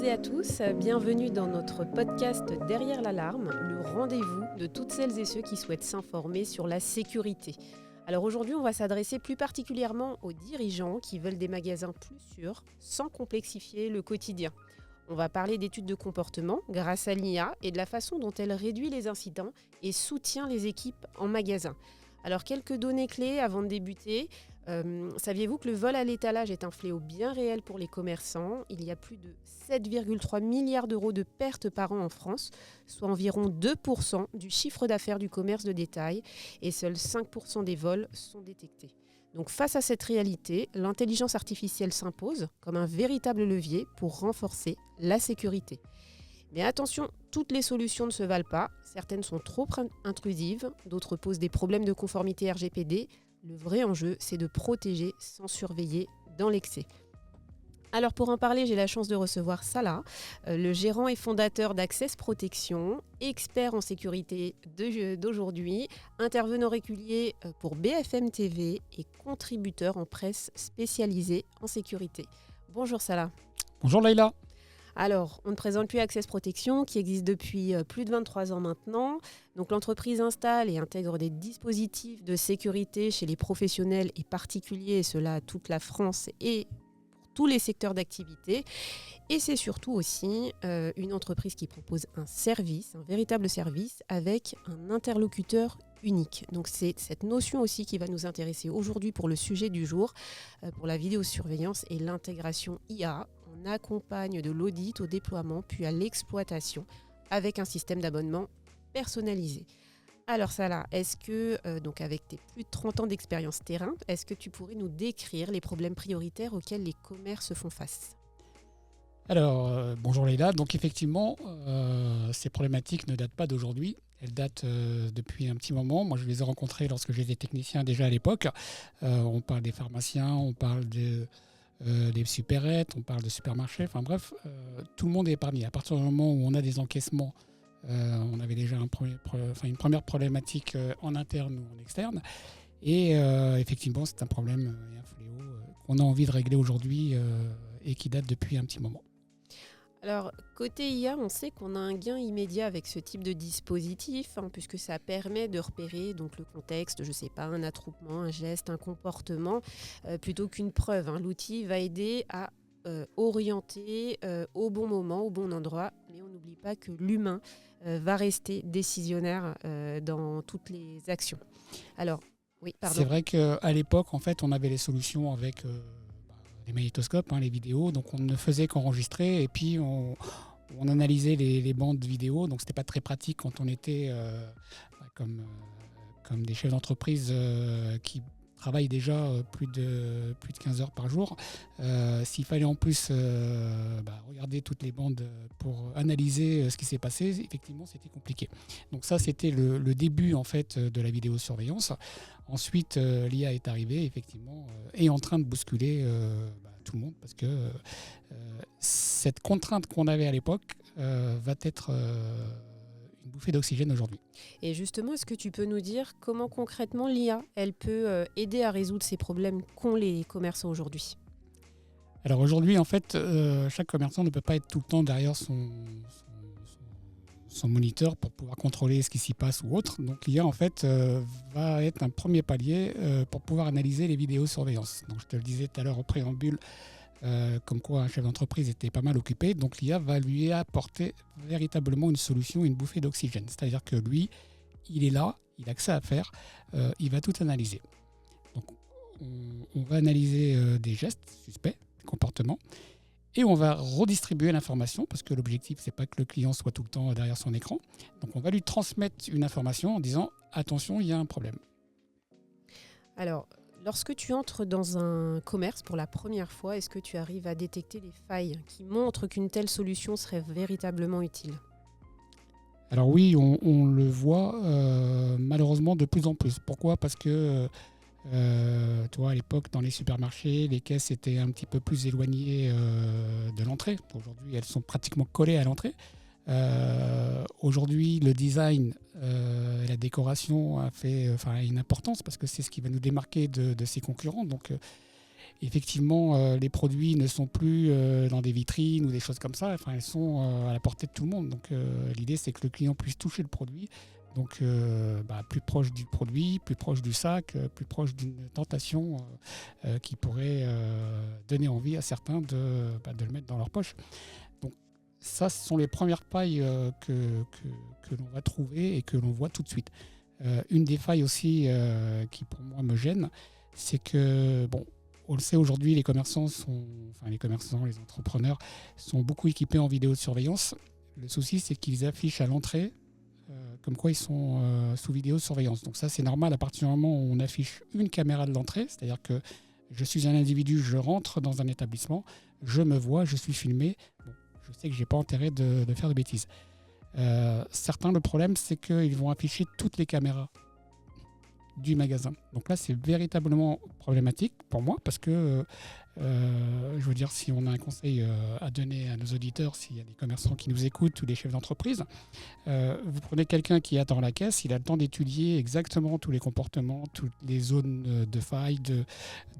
et à tous, bienvenue dans notre podcast Derrière l'alarme, le rendez-vous de toutes celles et ceux qui souhaitent s'informer sur la sécurité. Alors aujourd'hui, on va s'adresser plus particulièrement aux dirigeants qui veulent des magasins plus sûrs, sans complexifier le quotidien. On va parler d'études de comportement grâce à l'IA et de la façon dont elle réduit les incidents et soutient les équipes en magasin. Alors quelques données clés avant de débuter. Saviez-vous que le vol à l'étalage est un fléau bien réel pour les commerçants ? Il y a plus de 7,3 milliards d'euros de pertes par an en France, soit environ 2% du chiffre d'affaires du commerce de détail, et seuls 5% des vols sont détectés. Donc face à cette réalité, l'intelligence artificielle s'impose comme un véritable levier pour renforcer la sécurité. Mais attention, toutes les solutions ne se valent pas. Certaines sont trop intrusives, d'autres posent des problèmes de conformité RGPD. Le vrai enjeu, c'est de protéger sans surveiller dans l'excès. Alors pour en parler, j'ai la chance de recevoir Salah, le gérant et fondateur d'Access Protection, expert en sécurité d'aujourd'hui, intervenant régulier pour BFM TV et contributeur en presse spécialisée en sécurité. Bonjour Salah. Bonjour Leïla. Alors, on ne présente plus Access Protection, qui existe depuis plus de 23 ans maintenant. Donc, l'entreprise installe et intègre des dispositifs de sécurité chez les professionnels et particuliers, et cela à toute la France et pour tous les secteurs d'activité. Et c'est surtout aussi une entreprise qui propose un service, un véritable service, avec un interlocuteur unique. Donc, c'est cette notion aussi qui va nous intéresser aujourd'hui pour le sujet du jour, pour la vidéosurveillance et l'intégration IA. On accompagne de l'audit au déploiement puis à l'exploitation avec un système d'abonnement personnalisé. Alors Salah, est-ce que, donc avec tes plus de 30 ans d'expérience terrain, est-ce que tu pourrais nous décrire les problèmes prioritaires auxquels les commerces font face ? Alors, bonjour Leïla. Donc effectivement, ces problématiques ne datent pas d'aujourd'hui. Elles datent depuis un petit moment. Moi, je les ai rencontrées lorsque j'étais technicien déjà à l'époque. On parle des pharmaciens, on parle des supérettes, on parle de supermarchés. Enfin bref, tout le monde est épargné. À partir du moment où on a des encaissements, on avait déjà une première problématique en interne ou en externe. Et effectivement, c'est un problème et un fléau qu'on a envie de régler aujourd'hui et qui date depuis un petit moment. Alors, côté IA, on sait qu'on a un gain immédiat avec ce type de dispositif, puisque ça permet de repérer donc, le contexte, je ne sais pas, un attroupement, un geste, un comportement, plutôt qu'une preuve. L'outil va aider à orienter au bon moment, au bon endroit, mais on n'oublie pas que l'humain va rester décisionnaire dans toutes les actions. Alors, oui, pardon. C'est vrai qu'à l'époque, en fait, on avait les solutions avec les magnétoscopes, les vidéos, donc on ne faisait qu'enregistrer et puis on analysait les bandes vidéo, donc c'était pas très pratique quand on était comme des chefs d'entreprise qui travaillent déjà plus de 15 heures par jour. S'il fallait en plus regarder toutes les bandes pour analyser ce qui s'est passé, effectivement c'était compliqué. Donc ça c'était le début en fait de la vidéosurveillance. Ensuite l'IA est arrivée effectivement est en train de bousculer tout le monde parce que cette contrainte qu'on avait à l'époque va être une bouffée d'oxygène aujourd'hui. Et justement, est-ce que tu peux nous dire comment concrètement l'IA, elle peut aider à résoudre ces problèmes qu'ont les commerçants aujourd'hui ? Alors aujourd'hui, en fait, chaque commerçant ne peut pas être tout le temps derrière son moniteur pour pouvoir contrôler ce qui s'y passe ou autre. Donc l'IA, en fait, va être un premier palier pour pouvoir analyser les vidéosurveillances. Donc je te le disais tout à l'heure au préambule, comme quoi un chef d'entreprise était pas mal occupé. Donc l'IA va lui apporter véritablement une solution, une bouffée d'oxygène. C'est-à-dire que lui, il est là, il a que ça à faire, il va tout analyser. Donc on va analyser des gestes suspects, des comportements, et on va redistribuer l'information, parce que l'objectif, c'est pas que le client soit tout le temps derrière son écran. Donc on va lui transmettre une information en disant « Attention, il y a un problème ». Alors, lorsque tu entres dans un commerce pour la première fois, est-ce que tu arrives à détecter les failles qui montrent qu'une telle solution serait véritablement utile ? Alors oui, on le voit malheureusement de plus en plus. Pourquoi ? Parce que à l'époque, dans les supermarchés, les caisses étaient un petit peu plus éloignées de l'entrée. Aujourd'hui, elles sont pratiquement collées à l'entrée. Aujourd'hui, le design, la décoration a une importance parce que c'est ce qui va nous démarquer de ses concurrents. Donc, effectivement, les produits ne sont plus dans des vitrines ou des choses comme ça. Enfin, ils sont à la portée de tout le monde. Donc, l'idée, c'est que le client puisse toucher le produit. Donc, plus proche du produit, plus proche du sac, plus proche d'une tentation qui pourrait donner envie à certains de le mettre dans leur poche. Donc, ça, ce sont les premières failles que l'on va trouver et que l'on voit tout de suite. Une des failles aussi qui, pour moi, me gêne, c'est que, on le sait aujourd'hui, les les entrepreneurs sont beaucoup équipés en vidéosurveillance. Le souci, c'est qu'ils affichent à l'entrée comme quoi ils sont sous vidéosurveillance. Donc ça, c'est normal à partir du moment où on affiche une caméra de l'entrée, c'est-à-dire que je suis un individu, je rentre dans un établissement, je me vois, je suis filmé. Je sais que je n'ai pas intérêt de faire de bêtises. Certains, le problème, c'est qu'ils vont afficher toutes les caméras du magasin. Donc là, c'est véritablement problématique pour moi parce que, je veux dire, si on a un conseil à donner à nos auditeurs, s'il y a des commerçants qui nous écoutent ou des chefs d'entreprise, vous prenez quelqu'un qui attend la caisse, il a le temps d'étudier exactement tous les comportements, toutes les zones de faille,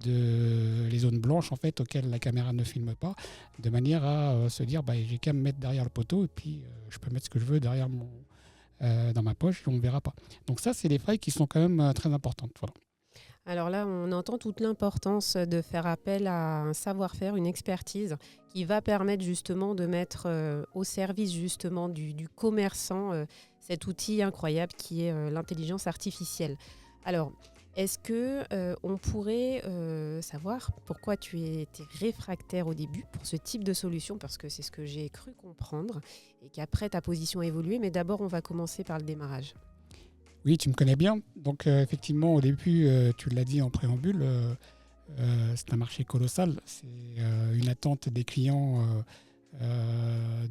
les zones blanches en fait auxquelles la caméra ne filme pas, de manière à se dire, j'ai qu'à me mettre derrière le poteau et puis je peux mettre ce que je veux derrière dans ma poche et on ne verra pas. Donc ça, c'est des failles qui sont quand même très importantes. Voilà. Alors là, on entend toute l'importance de faire appel à un savoir-faire, une expertise qui va permettre justement de mettre au service justement du commerçant cet outil incroyable qui est l'intelligence artificielle. Alors, est-ce que on pourrait savoir pourquoi tu étais réfractaire au début pour ce type de solution? Parce que c'est ce que j'ai cru comprendre et qu'après ta position a évolué. Mais d'abord, on va commencer par le démarrage. Oui, tu me connais bien. Donc effectivement, au début, tu l'as dit en préambule, c'est un marché colossal. C'est une attente des clients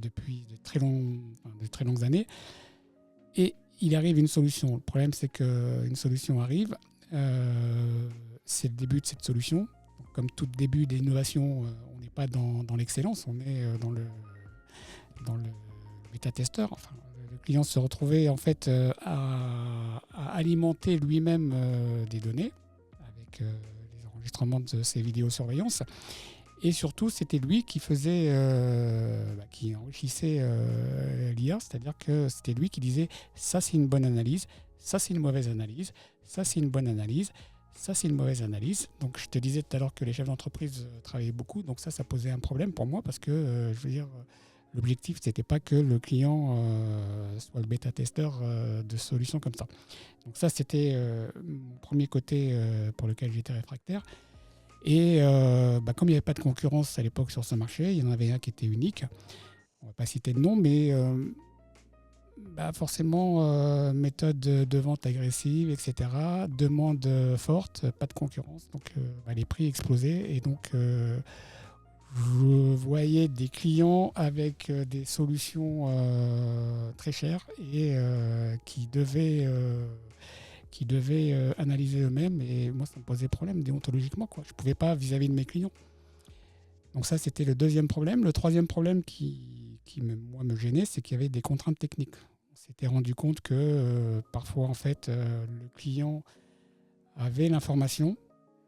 depuis de très longues années. Et il arrive une solution. Le problème, c'est qu'une solution arrive. C'est le début de cette solution. Donc, comme tout début d'innovation, on n'est pas dans l'excellence, on est dans le bêta-testeur. Enfin, le client se retrouvait en fait à alimenter lui-même des données avec les enregistrements de ses vidéosurveillance. Et surtout, c'était lui qui faisait, qui enrichissait l'IA, c'est-à-dire que c'était lui qui disait ça c'est une bonne analyse, ça c'est une mauvaise analyse, ça c'est une bonne analyse, ça c'est une mauvaise analyse. Donc je te disais tout à l'heure que les chefs d'entreprise travaillaient beaucoup, donc ça posait un problème pour moi parce que je veux dire, l'objectif c'était pas que le client soit le bêta-testeur de solutions comme ça. Donc ça c'était mon premier côté pour lequel j'étais réfractaire. Et comme il n'y avait pas de concurrence à l'époque sur ce marché, il y en avait un qui était unique. On ne va pas citer de nom, mais forcément, méthode de vente agressive, etc. Demande forte, pas de concurrence. Donc les prix explosaient. Et donc, je voyais des clients avec des solutions très chères et qui devaient analyser eux-mêmes, et moi ça me posait problème déontologiquement, quoi. Je ne pouvais pas vis-à-vis de mes clients. Donc ça c'était le deuxième problème. Le troisième problème qui me gênait, c'est qu'il y avait des contraintes techniques. On s'était rendu compte que parfois en fait le client avait l'information,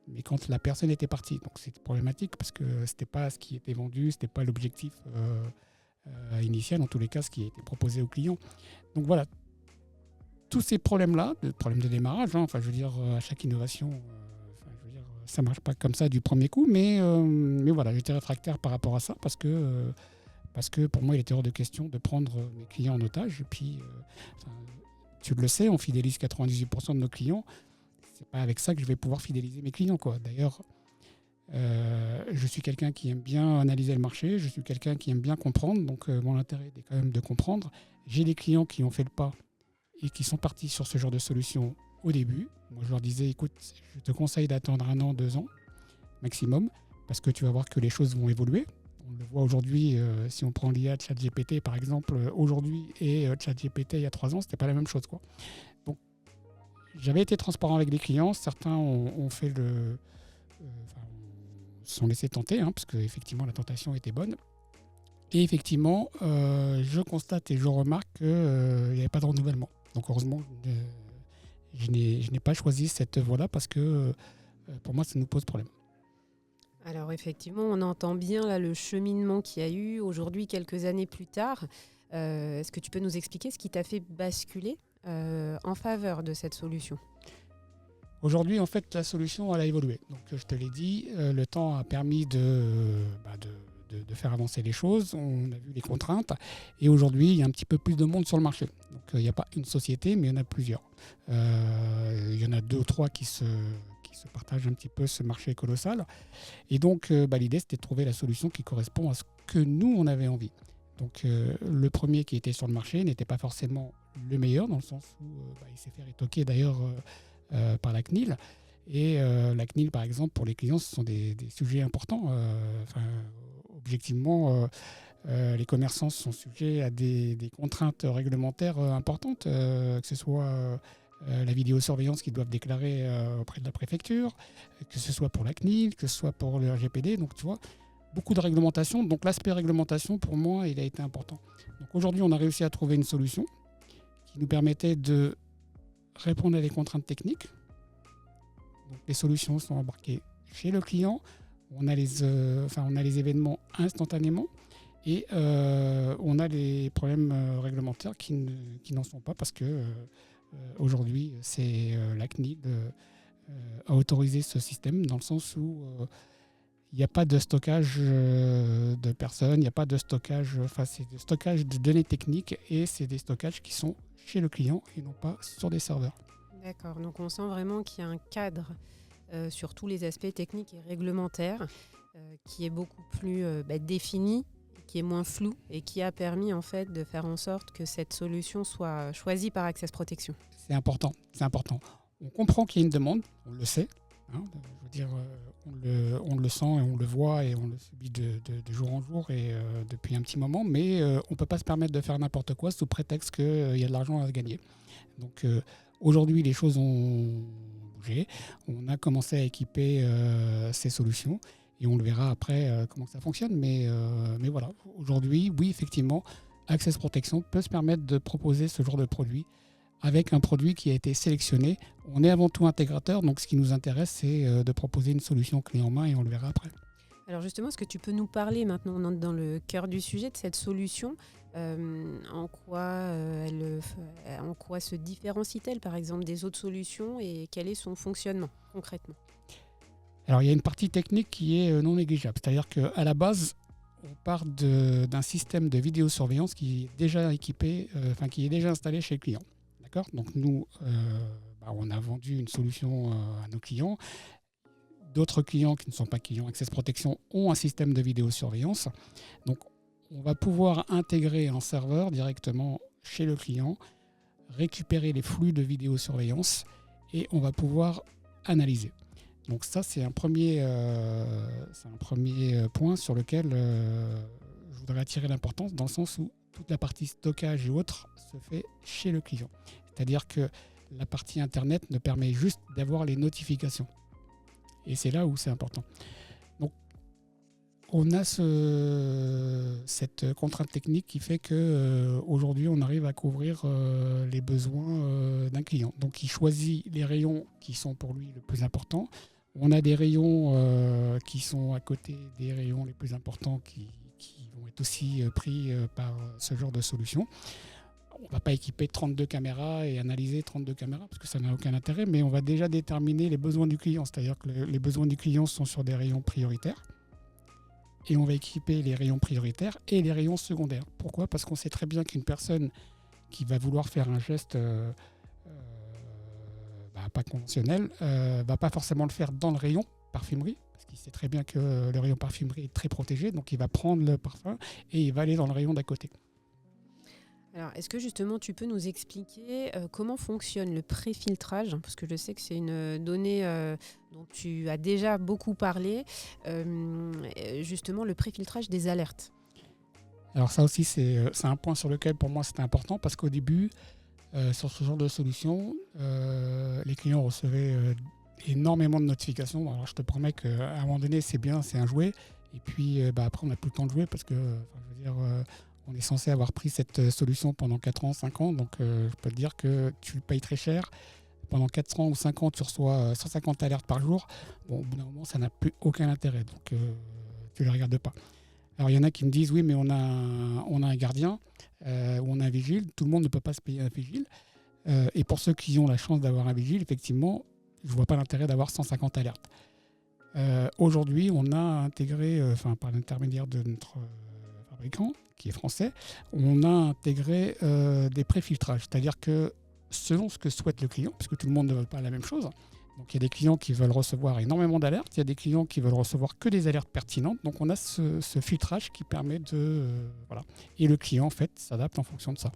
mais quand la personne était partie. Donc c'était problématique parce que c'était pas ce qui était vendu, c'était pas l'objectif initial, en tous les cas ce qui a été proposé au client. Donc voilà. Tous ces problèmes-là, le problème de démarrage, je veux dire, à chaque innovation, ça ne marche pas comme ça du premier coup, mais voilà, j'étais réfractaire par rapport à ça parce que pour moi, il était hors de question de prendre mes clients en otage. Et puis, tu le sais, on fidélise 98% de nos clients. C'est pas avec ça que je vais pouvoir fidéliser mes clients, quoi. D'ailleurs, je suis quelqu'un qui aime bien analyser le marché, je suis quelqu'un qui aime bien comprendre, donc mon intérêt est quand même de comprendre. J'ai des clients qui ont fait le pas et qui sont partis sur ce genre de solution au début. Moi, je leur disais, écoute, je te conseille d'attendre 1 an, 2 ans maximum, parce que tu vas voir que les choses vont évoluer. On le voit aujourd'hui, si on prend l'IA de ChatGPT, par exemple, aujourd'hui et ChatGPT il y a 3 ans, c'était pas la même chose, quoi. Donc, j'avais été transparent avec les clients. Certains ont fait se sont laissés tenter, parce qu'effectivement, la tentation était bonne. Et effectivement, je constate et je remarque qu'il n'y avait pas de renouvellement. Donc heureusement, je n'ai pas choisi cette voie-là parce que pour moi, ça nous pose problème. Alors effectivement, on entend bien là, le cheminement qu'il y a eu aujourd'hui, quelques années plus tard. Est-ce que tu peux nous expliquer ce qui t'a fait basculer en faveur de cette solution? Aujourd'hui, en fait, la solution, elle a évolué. Donc, je te l'ai dit, le temps a permis de faire avancer les choses. On a vu les contraintes. Et aujourd'hui, il y a un petit peu plus de monde sur le marché. Donc, il n'y a pas une société, mais il y en a plusieurs. Il y en a 2 ou 3 qui se partagent un petit peu ce marché colossal. Et donc, l'idée, c'était de trouver la solution qui correspond à ce que nous, on avait envie. Donc, le premier qui était sur le marché n'était pas forcément le meilleur, dans le sens où il s'est fait rétoquer d'ailleurs par la CNIL. Et la CNIL, par exemple, pour les clients, ce sont des sujets importants. Objectivement, les commerçants sont sujets à des contraintes réglementaires importantes, que ce soit la vidéosurveillance qu'ils doivent déclarer auprès de la préfecture, que ce soit pour la CNIL, que ce soit pour le RGPD. Donc, tu vois, beaucoup de réglementation. Donc, l'aspect réglementation, pour moi, il a été important. Donc, aujourd'hui, on a réussi à trouver une solution qui nous permettait de répondre à des contraintes techniques. Donc, les solutions sont embarquées chez le client. On a les événements instantanément et on a les problèmes réglementaires qui n'en sont pas parce que aujourd'hui, c'est la CNIL a autorisé ce système dans le sens où il n'y a pas de stockage de personnes, il n'y a pas de stockage, c'est du stockage de données techniques et c'est des stockages qui sont chez le client et non pas sur des serveurs. D'accord, donc on sent vraiment qu'il y a un cadre sur tous les aspects techniques et réglementaires qui est beaucoup plus défini, qui est moins flou et qui a permis en fait de faire en sorte que cette solution soit choisie par Access Protection. C'est important. On comprend qu'il y a une demande, on le sait. Je veux dire, on le sent et on le voit et on le subit de jour en jour et depuis un petit moment, mais on ne peut pas se permettre de faire n'importe quoi sous prétexte qu'il y a de l'argent à gagner. Donc aujourd'hui, les choses ont bougé. On a commencé à équiper ces solutions et on le verra après comment ça fonctionne. Mais voilà, aujourd'hui, oui, effectivement, Access Protection peut se permettre de proposer ce genre de produit avec un produit qui a été sélectionné. On est avant tout intégrateur, donc ce qui nous intéresse, c'est de proposer une solution clé en main et on le verra après. Alors justement, est-ce que tu peux nous parler, maintenant on entre dans le cœur du sujet, de cette solution, en quoi se différencie-t-elle par exemple des autres solutions et quel est son fonctionnement concrètement? Alors il y a une partie technique qui est non négligeable, c'est-à-dire qu'à la base, on part d'un système de vidéosurveillance qui est déjà équipé, qui est déjà installé chez le client. D'accord ? Donc nous, on a vendu une solution à nos clients. D'autres clients qui ne sont pas clients Access Protection ont un système de vidéosurveillance. Donc on va pouvoir intégrer un serveur directement chez le client, récupérer les flux de vidéosurveillance et on va pouvoir analyser. Donc ça, c'est un premier point sur lequel je voudrais attirer l'importance, dans le sens où toute la partie stockage et autres se fait chez le client. C'est-à-dire que la partie Internet ne permet juste d'avoir les notifications. Et c'est là où c'est important. Donc, on a cette contrainte technique qui fait qu'aujourd'hui, on arrive à couvrir les besoins d'un client. Donc, il choisit les rayons qui sont pour lui le plus important. On a des rayons qui sont à côté des rayons les plus importants qui vont être aussi pris par ce genre de solution. On ne va pas équiper 32 caméras et analyser 32 caméras parce que ça n'a aucun intérêt, mais on va déjà déterminer les besoins du client. C'est-à-dire que les besoins du client sont sur des rayons prioritaires et on va équiper les rayons prioritaires et les rayons secondaires. Pourquoi ? Parce qu'on sait très bien qu'une personne qui va vouloir faire un geste pas conventionnel va pas forcément le faire dans le rayon parfumerie, parce qu'il sait très bien que le rayon parfumerie est très protégé, donc il va prendre le parfum et il va aller dans le rayon d'à côté. Alors, est-ce que justement tu peux nous expliquer comment fonctionne le préfiltrage ? Parce que je sais que c'est une donnée dont tu as déjà beaucoup parlé, justement le préfiltrage des alertes. Alors ça aussi, c'est un point sur lequel pour moi c'était important, parce qu'au début, sur ce genre de solution, les clients recevaient énormément de notifications. Alors je te promets qu'à un moment donné, c'est bien, c'est un jouet. Et puis après, on n'a plus le temps de jouer parce que, on est censé avoir pris cette solution pendant 4 ans, 5 ans. Donc je peux te dire que tu le payes très cher pendant 400 ou 50, tu reçois 150 alertes par jour, bon, au bout d'un moment, ça n'a plus aucun intérêt. Donc, tu ne les regardes pas. Alors, il y en a qui me disent, oui, mais on a un gardien ou on a un vigile. Tout le monde ne peut pas se payer un vigile. Et pour ceux qui ont la chance d'avoir un vigile, effectivement, je ne vois pas l'intérêt d'avoir 150 alertes. Aujourd'hui, on a intégré, par l'intermédiaire de notre fabricant, qui est français, on a intégré des préfiltrages. C'est-à-dire que selon ce que souhaite le client, puisque tout le monde ne veut pas la même chose, donc il y a des clients qui veulent recevoir énormément d'alertes, il y a des clients qui veulent recevoir que des alertes pertinentes. Donc on a ce filtrage qui permet de... voilà. Et le client, en fait, s'adapte en fonction de ça.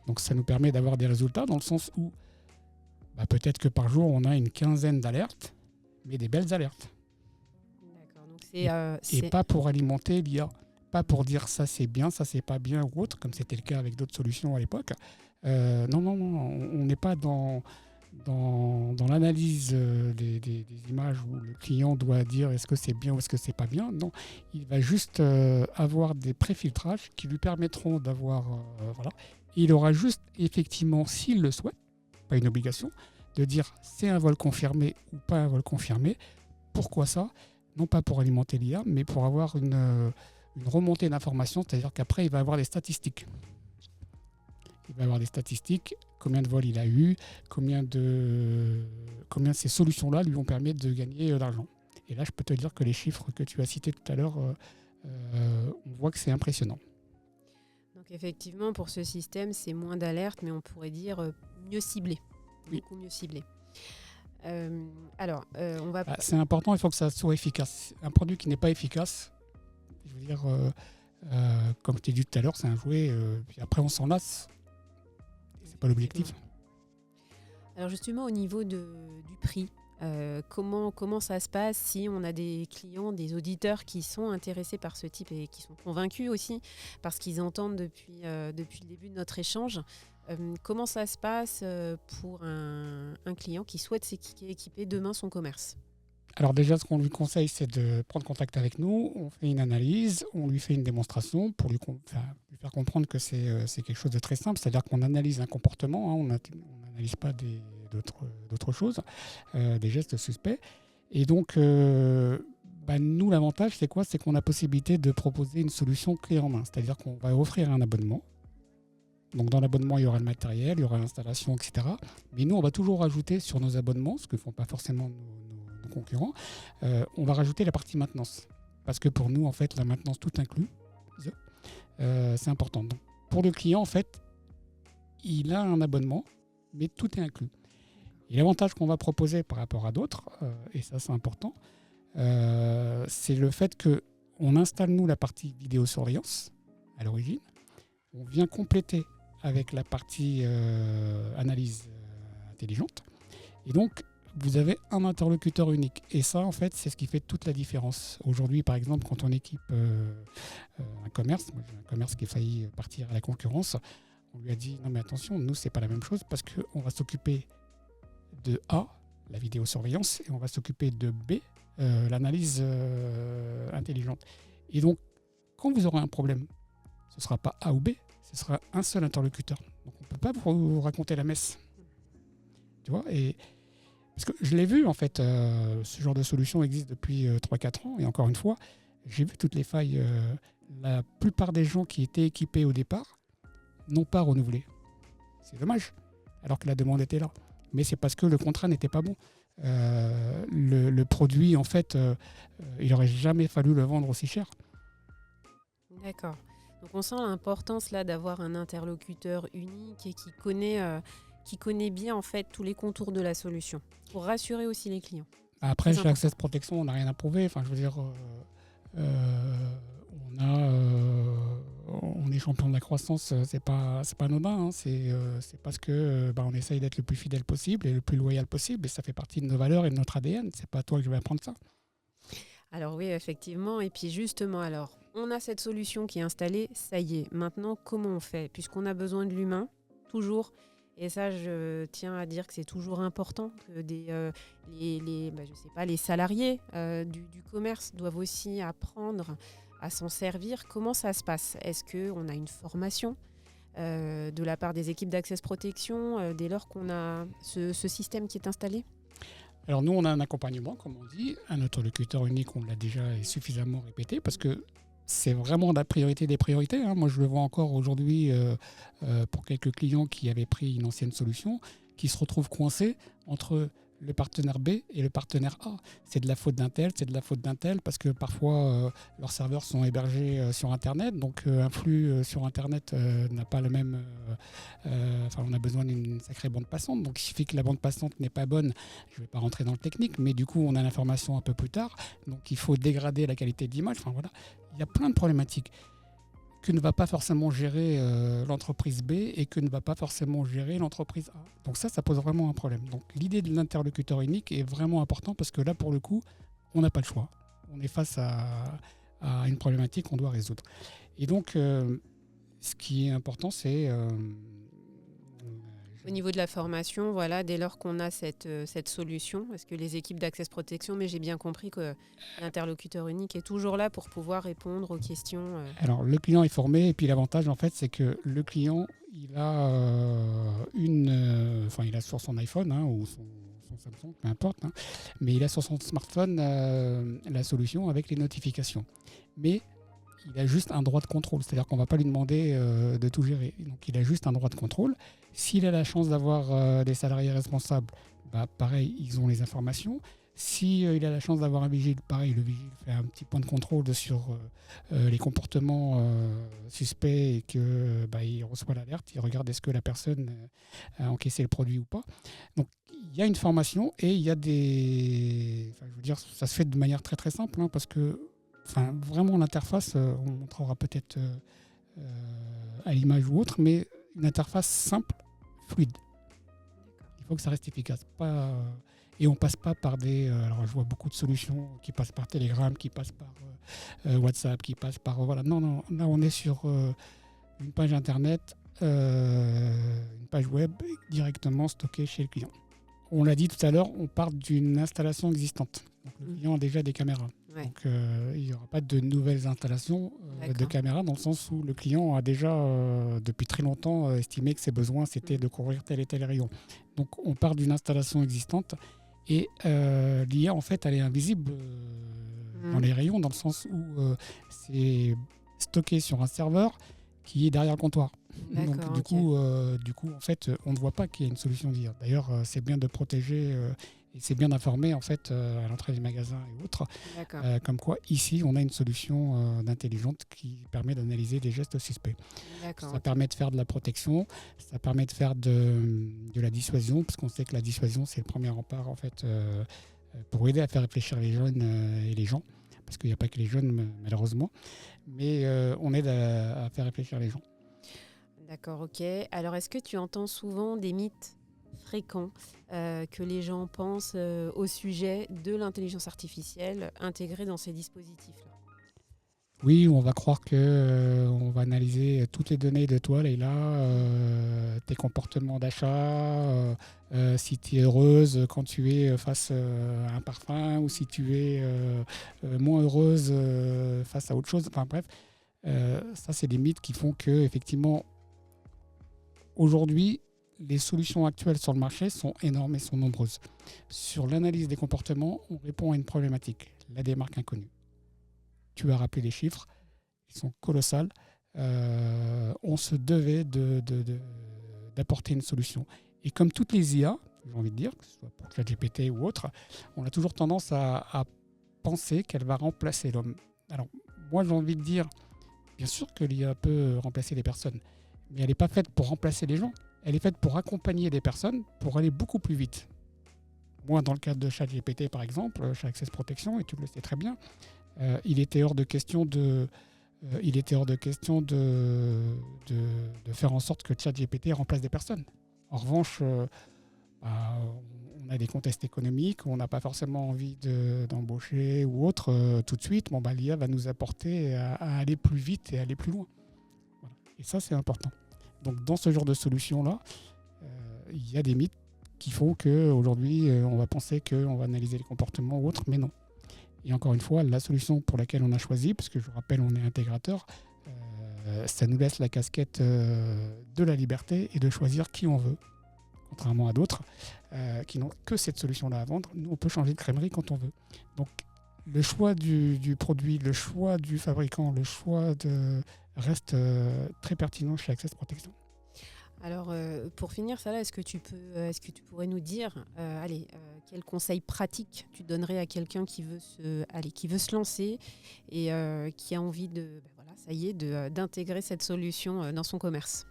Donc ça nous permet d'avoir des résultats dans le sens où peut-être que par jour, on a une quinzaine d'alertes, mais des belles alertes. D'accord, donc et pas pour alimenter l'IA. Pas pour dire ça c'est bien, ça c'est pas bien ou autre, comme c'était le cas avec d'autres solutions à l'époque. Non, on n'est pas dans l'analyse des images où le client doit dire est-ce que c'est bien ou est-ce que c'est pas bien. Non, il va juste avoir des préfiltrages qui lui permettront d'avoir... voilà. Et il aura juste, effectivement, s'il le souhaite, pas une obligation, de dire c'est un vol confirmé ou pas un vol confirmé. Pourquoi ça? Non pas pour alimenter l'IA, mais pour avoir une remontée d'informations, c'est-à-dire qu'après, il va avoir des statistiques. Il va avoir des statistiques, combien de vols il a eu, combien ces solutions-là lui ont permis de gagner de l'argent. Et là, je peux te dire que les chiffres que tu as cités tout à l'heure, on voit que c'est impressionnant. Donc effectivement, pour ce système, c'est moins d'alertes, mais on pourrait dire mieux ciblé. Oui. Beaucoup mieux ciblé. On va... c'est important, il faut que ça soit efficace. Un produit qui n'est pas efficace, je veux dire, comme je t'ai dit tout à l'heure, c'est un jouet, puis après on s'en lasse. C'est pas l'objectif. Alors justement, au niveau du prix, comment ça se passe si on a des clients, des auditeurs qui sont intéressés par ce type et qui sont convaincus aussi parce qu'ils entendent depuis le début de notre échange. Comment ça se passe pour un client qui souhaite s'équiper demain son commerce? Alors déjà, ce qu'on lui conseille, c'est de prendre contact avec nous. On fait une analyse, on lui fait une démonstration pour lui faire comprendre que c'est quelque chose de très simple. C'est-à-dire qu'on analyse un comportement, on n'analyse pas d'autres choses, des gestes suspects. Et donc, nous, l'avantage, c'est quoi? C'est qu'on a la possibilité de proposer une solution clé en main. C'est-à-dire qu'on va offrir un abonnement. Donc dans l'abonnement, il y aura le matériel, il y aura l'installation, etc. Mais nous, on va toujours rajouter sur nos abonnements, ce que ne font pas forcément nos concurrents, on va rajouter la partie maintenance. Parce que pour nous, en fait, la maintenance tout inclus, c'est important. Donc, pour le client, en fait, il a un abonnement, mais tout est inclus. Et l'avantage qu'on va proposer par rapport à d'autres, et ça c'est important, c'est le fait qu'on installe, nous, la partie vidéosurveillance à l'origine. On vient compléter avec la partie analyse intelligente. Et donc, vous avez un interlocuteur unique. Et ça, en fait, c'est ce qui fait toute la différence. Aujourd'hui, par exemple, quand on équipe un commerce, moi j'ai un commerce qui a failli partir à la concurrence, on lui a dit non mais attention, nous, c'est pas la même chose parce qu'on va s'occuper de A, la vidéosurveillance, et on va s'occuper de B, l'analyse intelligente. Et donc, quand vous aurez un problème, ce ne sera pas A ou B, ce sera un seul interlocuteur. Donc on ne peut pas vous raconter la messe. Tu vois, parce que je l'ai vu, en fait, ce genre de solution existe depuis 3-4 ans, et encore une fois, j'ai vu toutes les failles. La plupart des gens qui étaient équipés au départ n'ont pas renouvelé. C'est dommage, alors que la demande était là. Mais c'est parce que le contrat n'était pas bon. Le produit, en fait, il n'aurait jamais fallu le vendre aussi cher. D'accord. Donc on sent l'importance là d'avoir un interlocuteur unique et qui connaît bien en fait tous les contours de la solution pour rassurer aussi les clients. Après, chez Access Protection, on n'a rien à prouver. Enfin, je veux dire, on est champion de la croissance. C'est pas anodin. Hein. C'est parce que on essaye d'être le plus fidèle possible et le plus loyal possible. Et ça fait partie de nos valeurs et de notre ADN. C'est pas à toi que je vais apprendre ça. Alors oui, effectivement. Et puis justement, alors, on a cette solution qui est installée. Ça y est. Maintenant, comment on fait? Puisqu'on a besoin de l'humain, toujours. Et ça, je tiens à dire que c'est toujours important que les salariés du commerce doivent aussi apprendre à s'en servir. Comment ça se passe? Est-ce qu'on a une formation? de la part des équipes d'Access Protection dès lors qu'on a ce système qui est installé ? Alors nous, on a un accompagnement, comme on dit, un interlocuteur unique, on l'a déjà suffisamment répété, parce que c'est vraiment la priorité des priorités. Moi, je le vois encore aujourd'hui pour quelques clients qui avaient pris une ancienne solution, qui se retrouvent coincés entre le partenaire B et le partenaire A. C'est de la faute d'un tel, c'est de la faute d'un tel, parce que parfois leurs serveurs sont hébergés sur Internet, donc un flux sur Internet n'a pas le même... on a besoin d'une sacrée bande passante, donc il suffit que la bande passante n'est pas bonne. Je ne vais pas rentrer dans le technique, mais du coup on a l'information un peu plus tard, donc il faut dégrader la qualité de l'image. Voilà. Il y a plein de problématiques que ne va pas forcément gérer l'entreprise B et que ne va pas forcément gérer l'entreprise A. Donc ça pose vraiment un problème. Donc l'idée de l'interlocuteur unique est vraiment importante parce que là, pour le coup, on n'a pas le choix. On est face à une problématique qu'on doit résoudre. Et donc, ce qui est important, c'est... Au niveau de la formation, voilà, dès lors qu'on a cette solution, est-ce que les équipes d'Access Protection, mais j'ai bien compris que l'interlocuteur unique est toujours là pour pouvoir répondre aux questions. Alors, le client est formé et puis l'avantage, en fait, c'est que le client, il a il a sur son iPhone ou son Samsung, peu importe, mais il a sur son smartphone la solution avec les notifications. Mais il a juste un droit de contrôle, c'est-à-dire qu'on ne va pas lui demander de tout gérer. Donc il a juste un droit de contrôle. S'il a la chance d'avoir des salariés responsables, pareil, ils ont les informations. S'il a la chance d'avoir un vigile, pareil, le vigile fait un petit point de contrôle sur les comportements suspects et qu'il reçoit l'alerte, il regarde est-ce que la personne a encaissé le produit ou pas. Donc il y a une formation et il y a des... ça se fait de manière très très simple parce que vraiment l'interface, on montrera peut-être à l'image ou autre, mais une interface simple, fluide. Il faut que ça reste efficace. Et on ne passe pas par des... alors je vois beaucoup de solutions qui passent par Telegram, qui passent par WhatsApp, qui passent par... Voilà. Non, là on est sur une page internet, une page web directement stockée chez le client. On l'a dit tout à l'heure, on part d'une installation existante. Donc, le client a déjà des caméras. Ouais. Donc il n'y aura pas de nouvelles installations de caméras dans le sens où le client a déjà depuis très longtemps estimé que ses besoins c'était de couvrir tel et tel rayon. Donc on part d'une installation existante et l'IA en fait elle est invisible dans les rayons dans le sens où c'est stocké sur un serveur qui est derrière le comptoir. Donc du coup en fait on ne voit pas qu'il y a une solution d'IA. D'ailleurs c'est bien de protéger et c'est bien d'informer en fait à l'entrée des magasins et autres, comme quoi ici on a une solution d'intelligente qui permet d'analyser des gestes suspects. Ça permet de faire de la protection, ça permet de faire de la dissuasion, parce qu'on sait que la dissuasion c'est le premier rempart en fait pour aider à faire réfléchir les jeunes et les gens, parce qu'il n'y a pas que les jeunes malheureusement, mais on aide à faire réfléchir les gens. D'accord, ok. Alors est-ce que tu entends souvent des mythes fréquents que les gens pensent au sujet de l'intelligence artificielle intégrée dans ces dispositifs-là ? Oui, on va croire qu'on va analyser toutes les données de toi, Leïla, tes comportements d'achat, si tu es heureuse quand tu es face à un parfum ou si tu es moins heureuse face à autre chose. Enfin bref, ça c'est des mythes qui font que effectivement, aujourd'hui, les solutions actuelles sur le marché sont énormes et sont nombreuses. Sur l'analyse des comportements, on répond à une problématique, la démarque inconnue. Tu as rappelé les chiffres, ils sont colossales. On se devait d'apporter une solution. Et comme toutes les IA, j'ai envie de dire, que ce soit pour ChatGPT ou autre, on a toujours tendance à penser qu'elle va remplacer l'homme. Alors, moi j'ai envie de dire, bien sûr que l'IA peut remplacer les personnes, mais elle n'est pas faite pour remplacer les gens. Elle est faite pour accompagner des personnes pour aller beaucoup plus vite. Moi, dans le cadre de ChatGPT, par exemple, chez Access Protection, et tu le sais très bien, il était hors de question de faire en sorte que ChatGPT remplace des personnes. En revanche, on a des contextes économiques, on n'a pas forcément envie d'embaucher ou autre tout de suite. L'IA va nous apporter à aller plus vite et aller plus loin. Voilà. Et ça, c'est important. Donc dans ce genre de solution-là, il y a des mythes qui font qu'aujourd'hui, on va penser qu'on va analyser les comportements ou autres, mais non. Et encore une fois, la solution pour laquelle on a choisi, parce que je vous rappelle, on est intégrateur, Ça nous laisse la casquette de la liberté et de choisir qui on veut, contrairement à d'autres qui n'ont que cette solution-là à vendre. Nous, on peut changer de crèmerie quand on veut. Donc, le choix du produit, le choix du fabricant, le choix reste très pertinent chez Access Protection. Alors, pour finir, Salah, est-ce que tu pourrais nous dire, quel conseil pratique tu donnerais à quelqu'un qui veut se lancer et qui a envie d'intégrer cette solution dans son commerce?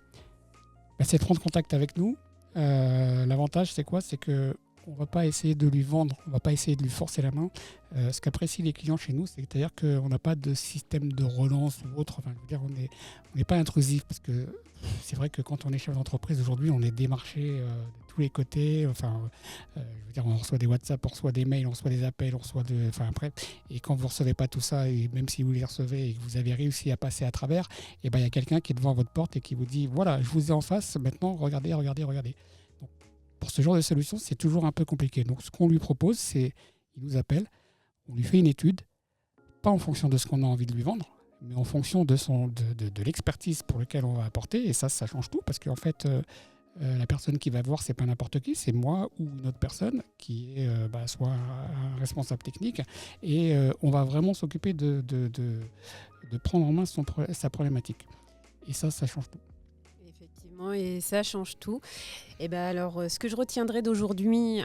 C'est de prendre contact avec nous. L'avantage, c'est quoi? C'est que on ne va pas essayer de lui vendre, on ne va pas essayer de lui forcer la main. Ce qu'apprécient les clients chez nous, c'est-à-dire qu'on n'a pas de système de relance ou autre. Enfin, je veux dire, on n'est pas intrusif, parce que c'est vrai que quand on est chef d'entreprise aujourd'hui, on est démarché de tous les côtés. Enfin, je veux dire, on reçoit des WhatsApp, on reçoit des mails, on reçoit des appels, on reçoit après. Et quand vous ne recevez pas tout ça, et même si vous les recevez et que vous avez réussi à passer à travers, il y a quelqu'un qui est devant votre porte et qui vous dit voilà, je vous ai en face, maintenant regardez. Donc, pour ce genre de solution, c'est toujours un peu compliqué. Donc, ce qu'on lui propose, c'est il nous appelle, on lui fait une étude, pas en fonction de ce qu'on a envie de lui vendre, mais en fonction de l'expertise pour laquelle on va apporter. Et ça change tout, parce qu'en fait, la personne qui va voir, c'est pas n'importe qui, c'est moi ou une autre personne qui est soit un responsable technique. Et on va vraiment s'occuper de prendre en main sa problématique. Et ça change tout. Effectivement, et ça change tout. Et alors, ce que je retiendrai d'aujourd'hui,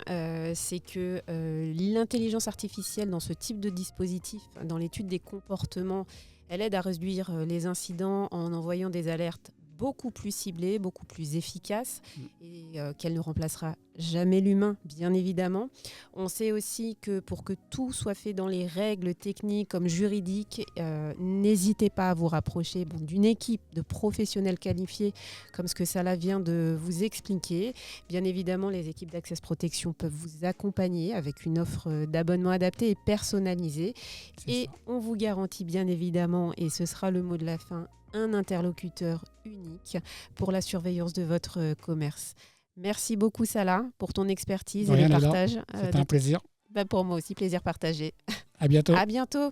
c'est que l'intelligence artificielle dans ce type de dispositif, dans l'étude des comportements, elle aide à réduire les incidents en envoyant des alertes beaucoup plus ciblées, beaucoup plus efficaces, et qu'elle ne remplacera jamais l'humain, bien évidemment. On sait aussi que pour que tout soit fait dans les règles techniques comme juridiques, n'hésitez pas à vous rapprocher d'une équipe de professionnels qualifiés, comme ce que Salah vient de vous expliquer. Bien évidemment, les équipes d'Access Protection peuvent vous accompagner avec une offre d'abonnement adaptée et personnalisée. Et on vous garantit bien évidemment, et ce sera le mot de la fin, un interlocuteur unique pour la surveillance de votre commerce. Merci beaucoup Salah pour ton expertise et le partage. C'était un plaisir. Pour moi aussi, plaisir partagé. À bientôt. À bientôt.